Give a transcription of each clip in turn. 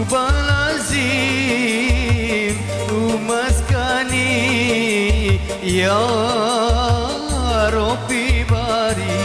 Ubalazim umaskani ya Rabbi bari.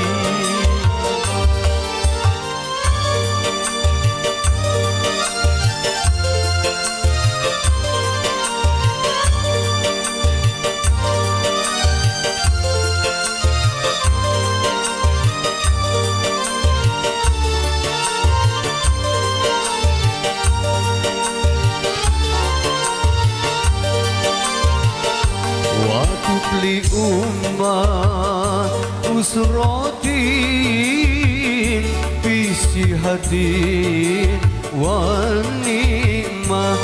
Li ummah usratin fi sihatin wa ni'mah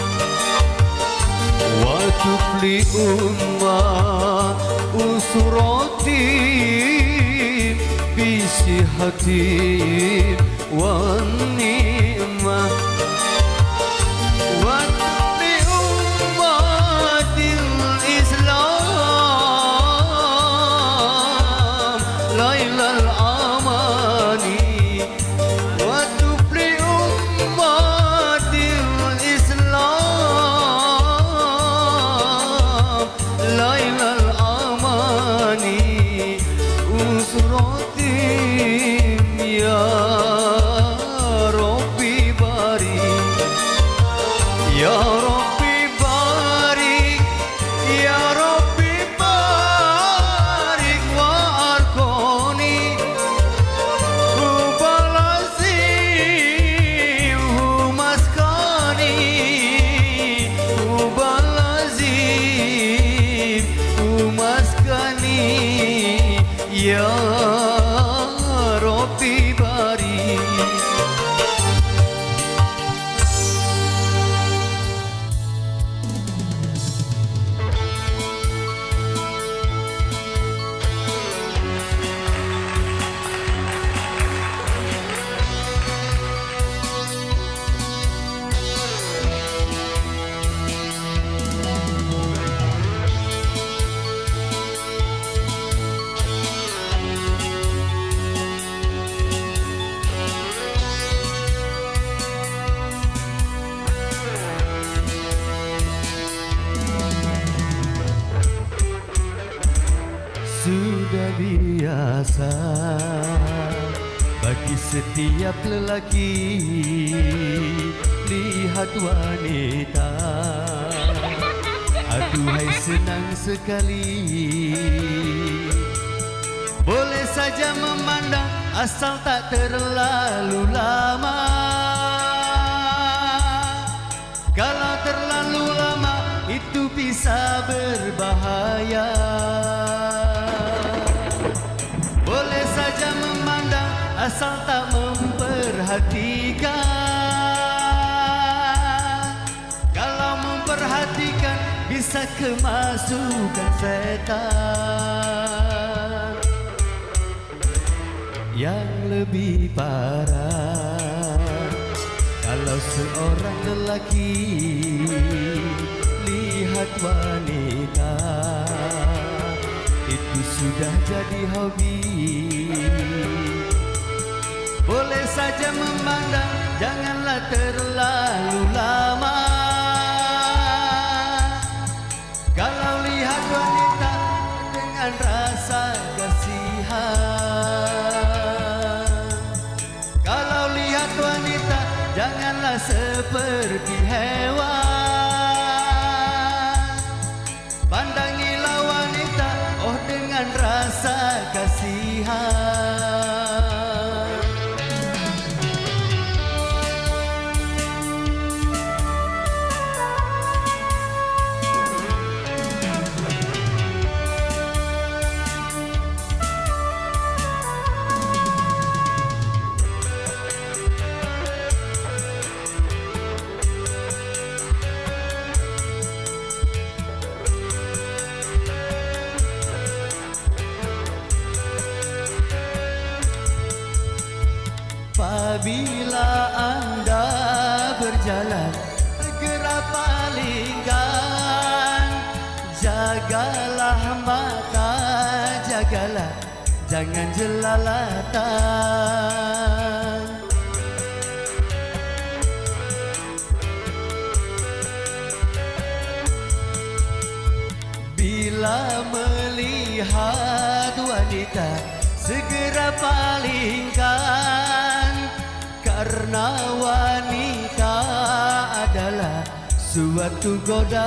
wa tufli ummah usratin fi sihatin wa ni'mah wa tufli ummatil Islam Ya Rabbi bari. Sudah biasa bagi setiap lelaki lihat wanita, aduhai senang sekali. Boleh saja memandang asal tak terlalu lama. Kalau terlalu lama itu bisa berbahaya. Boleh saja memandang asal tak memperhatikan. Kalau memperhatikan bisa kemasukan setan. Yang lebih parah, kalau seorang lelaki lihat wanita, itu sudah jadi hobi. Boleh saja memandang, janganlah terlalu lama. Kalau lihat wanita dengan rasa kasihan, kalau lihat wanita janganlah seperti hewan. Pandangilah wanita oh dengan rasa kasihan. Apabila Anda berjalan, segera palingkan. Jagalah mata, jagalah, jangan jelalatan. Bila melihat wanita segera palingkan, karena wanita adalah suatu godaan.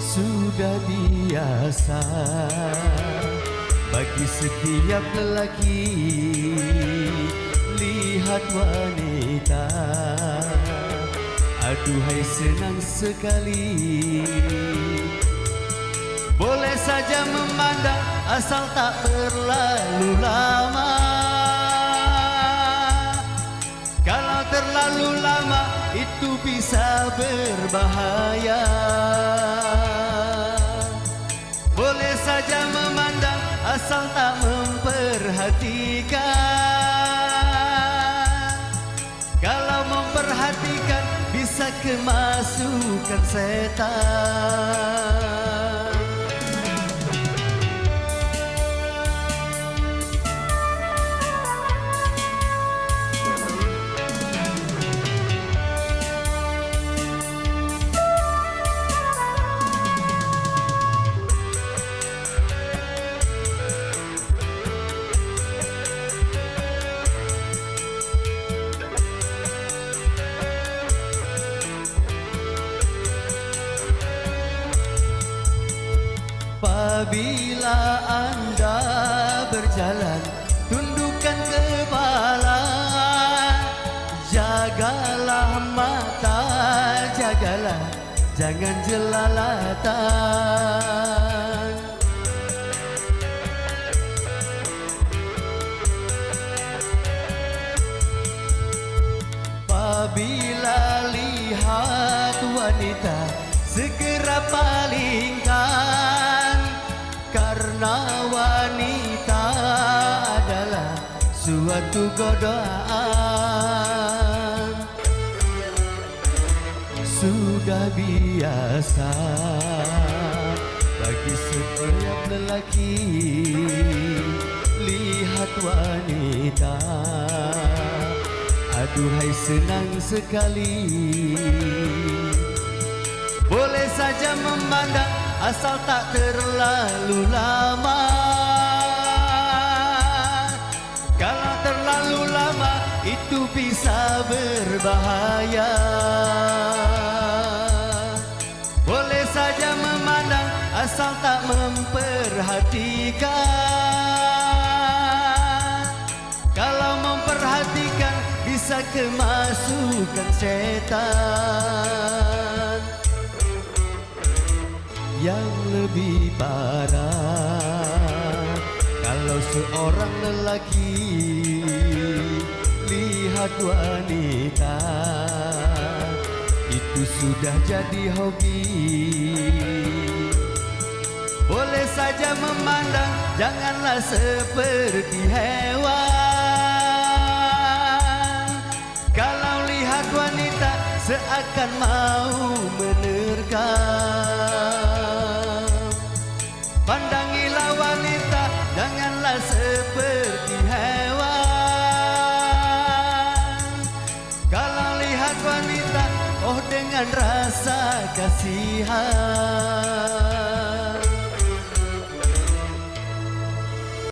Sudah biasa bagi setiap lelaki lihat wanita, aduhai senang sekali. Boleh saja memandang asal tak berlalu lama. Kalau terlalu lama itu bisa berbahaya. Boleh saja memandang asal tak memperhatikan. Kalau memperhatikan bisa kemasukan setan. Apabila Anda berjalan, tundukkan kepala, jagalah mata, jagalah, jangan jelalatan. Apabila lihat wanita, segera palingkan, karena wanita adalah suatu godaan. Sudah biasa bagi setiap lelaki lihat wanita, aduhai senang sekali. Boleh saja memandang asal tak terlalu lama. Kalau terlalu lama itu bisa berbahaya. Boleh saja memandang asal tak memperhatikan. Kalau memperhatikan bisa kemasukan setan. Yang lebih parah, kalau seorang lelaki lihat wanita, itu sudah jadi hobi. Boleh saja memandang, janganlah seperti hewan. Kalau lihat wanita seakan mau menerkam. Pandangilah wanita, janganlah seperti hewan. Kalau lihat wanita, oh dengan rasa kasihan.